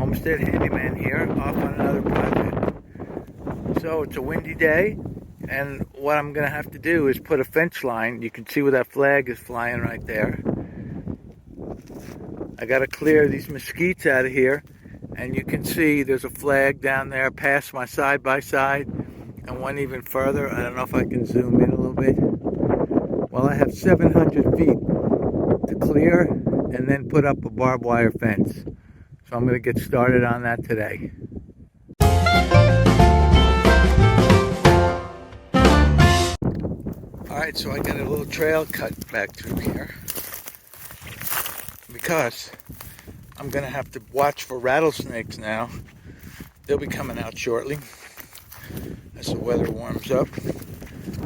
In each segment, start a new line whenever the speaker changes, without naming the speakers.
Homestead Handyman here, off on another project. So it's a windy day, and what I'm going to have to do is put a fence line. You can see where that flag is flying right there. I got to clear these mesquites out of here, and you can see there's a flag down there past my side-by-side, and one even further. I don't know if I can zoom in a little bit. Well, I have 700 feet to clear and then put up a barbed wire fence. So I'm going to get started on that today. Alright, so I got a little trail cut back through here because I'm going to have to watch for rattlesnakes now. They'll be coming out shortly as the weather warms up.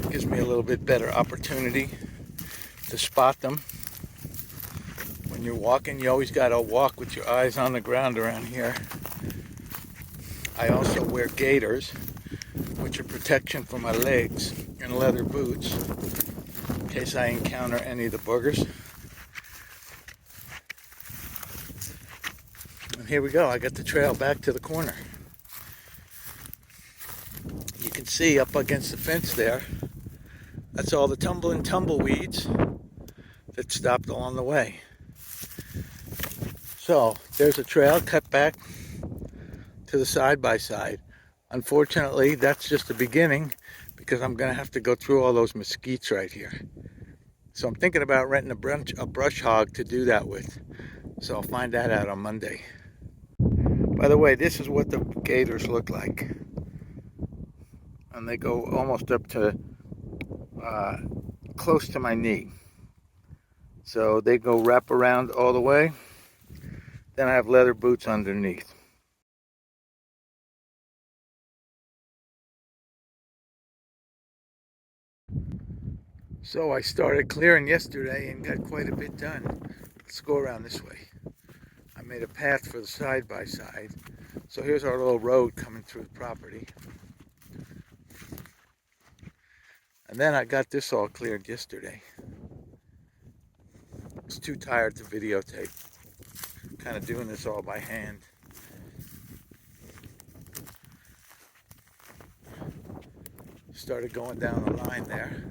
Gives me a little bit better opportunity to spot them. When you're walking, you always got to walk with your eyes on the ground around here. I also wear gaiters, which are protection for my legs, and leather boots in case I encounter any of the boogers. And here we go. I got the trail back to the corner. You can see up against the fence there, that's all the tumbleweeds that stopped along the way. So there's a trail cut back to the side-by-side. Unfortunately, that's just the beginning because I'm going to have to go through all those mesquites right here. So I'm thinking about renting a brush hog to do that with. So I'll find that out on Monday. By the way, this is what the gaiters look like. And they go almost up to close to my knee. So they go wrap around all the way. Then I have leather boots underneath. So I started clearing yesterday and got quite a bit done. Let's go around this way. I made a path for the side-by-side. So here's our little road coming through the property. And then I got this all cleared yesterday. I was too tired to videotape. Kind of doing this all by hand. Started going down the line there.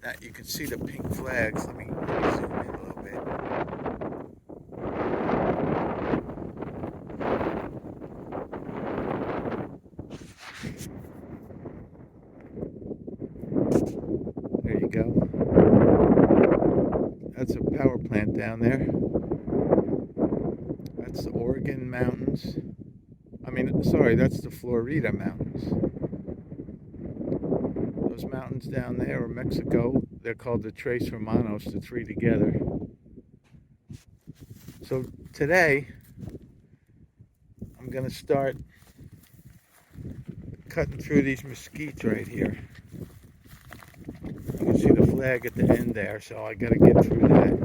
Now you can see the pink flags. Let me zoom in a little bit. There you go. That's a power plant down there. That's the Oregon Mountains. That's the Florida Mountains. Those mountains down there are Mexico. They're called the Tres Hermanos, the three together. So today, I'm going to start cutting through these mesquites right here. You can see the flag at the end there, so I got to get through that.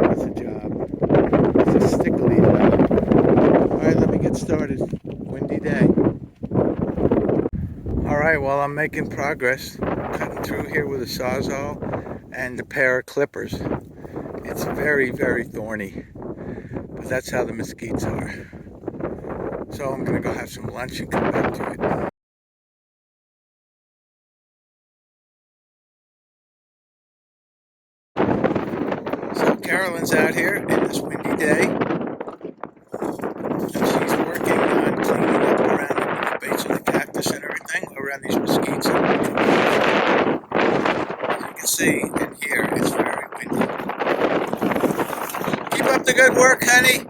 That's a job. It's a stickly job. Alright, let me get started. Windy day. Alright, well, I'm making progress. Cutting through here with a sawzall and a pair of clippers. It's very, very thorny. But that's how the mesquites are. So I'm going to go have some lunch and come back to it. So Carolyn's out here in this windy day. And she's working on cleaning up around the base of the cactus and everything, around these mesquites. As you can see in here, it's very windy. Keep up the good work, honey.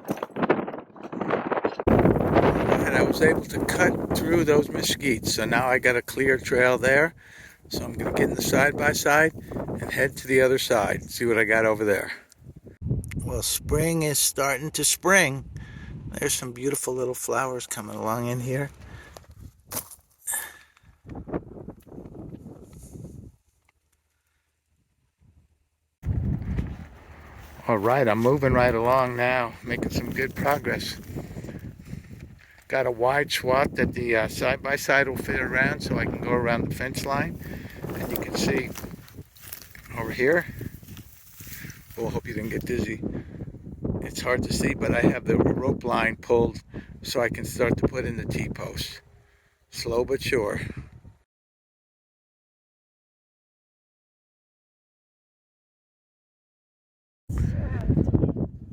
And I was able to cut through those mesquites, so now I got a clear trail there. So I'm going to get in the side-by-side and head to the other side, see what I got over there. Well, spring is starting to spring. There's some beautiful little flowers coming along in here. All right, I'm moving right along now, making some good progress. Got a wide swath that the side-by-side will fit around so I can go around the fence line. And you can see over here, well, hope you didn't get dizzy. It's hard to see, but I have the rope line pulled so I can start to put in the T-posts. Slow but sure.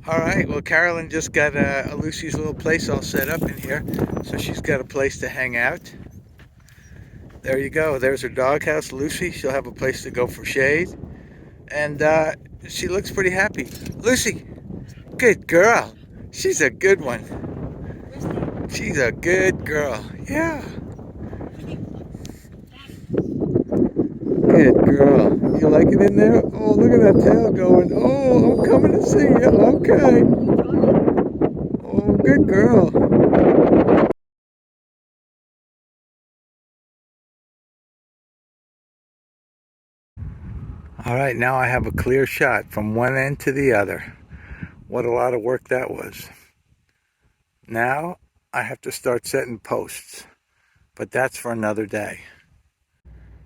All right, well, Carolyn just got Lucy's little place all set up in here, so she's got a place to hang out. There you go. There's her doghouse, Lucy. She'll have a place to go for shade, and she looks pretty happy. Lucy, good girl. She's a good one. She's a good girl. Yeah. Good girl. You like it in there? Oh, look at that tail going. Oh, I'm coming to see you. Okay. Oh, good girl. All right, now I have a clear shot from one end to the other. What a lot of work that was. Now I have to start setting posts, but that's for another day.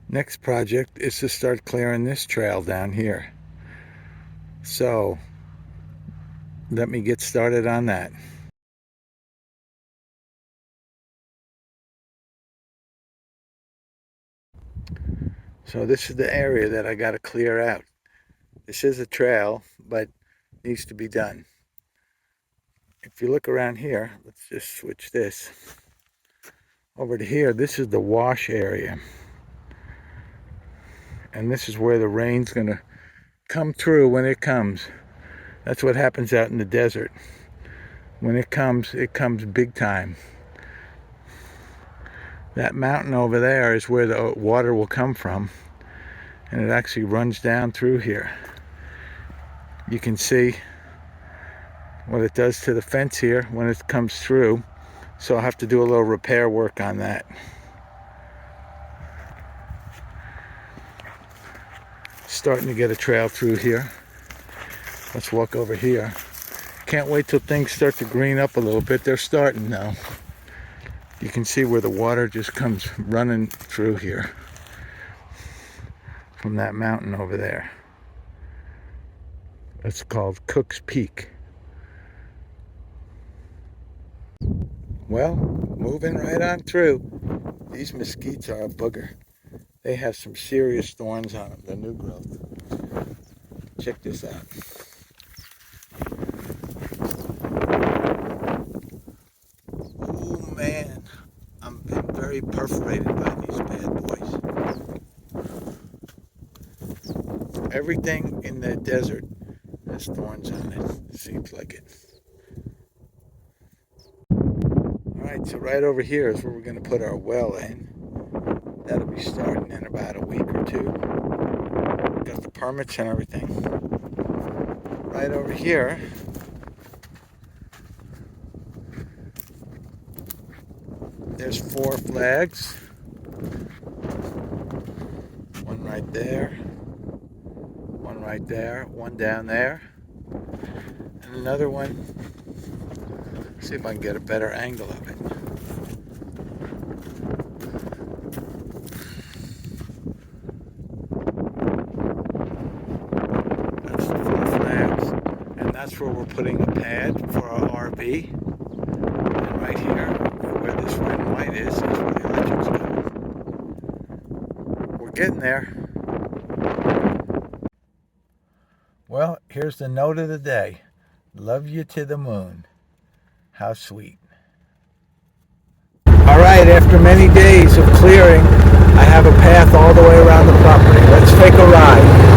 Next project is to start clearing this trail down here. So let me get started on that. So this is the area that I got to clear out. This is a trail, but needs to be done. If you look around here, let's just switch this over to here. This is the wash area, and this is where the rain's going to come through when it comes. That's what happens out in the desert. When it comes big time. That mountain over there is where the water will come from, and it actually runs down through here. You can see what it does to the fence here when it comes through, so I'll have to do a little repair work on that. Starting to get a trail through here. Let's walk over here. Can't wait till things start to green up a little bit. They're starting now. You can see where the water just comes running through here from that mountain over there. It's called Cook's Peak. Well, moving right on through. These mesquites are a booger. They have some serious thorns on them, the new growth. Check this out. Oh man, I'm been very perforated by these bad boys. Everything in the desert has thorns on it. It seems like it. Alright, so right over here is where we're going to put our well in. That'll be starting in about a week or two. Got the permits and everything. Right over here, there's 4 flags. One right there, one right there, one down there, and another one. See if I can get a better angle of it. That's the 4 flags, and that's where we're putting a pad for our RV. And right here, where this red and white is where the electric's going. We're getting there. Well, here's the note of the day. Love you to the moon. How sweet. All right, after many days of clearing, I have a path all the way around the property. Let's take a ride.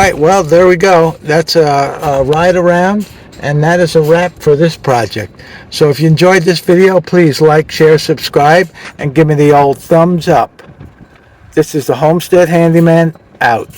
right, well, there we go. That's a ride around, and that is a wrap for this project. So if you enjoyed this video, please like, share, subscribe, and give me the old thumbs up. This is the Homestead Handyman, out.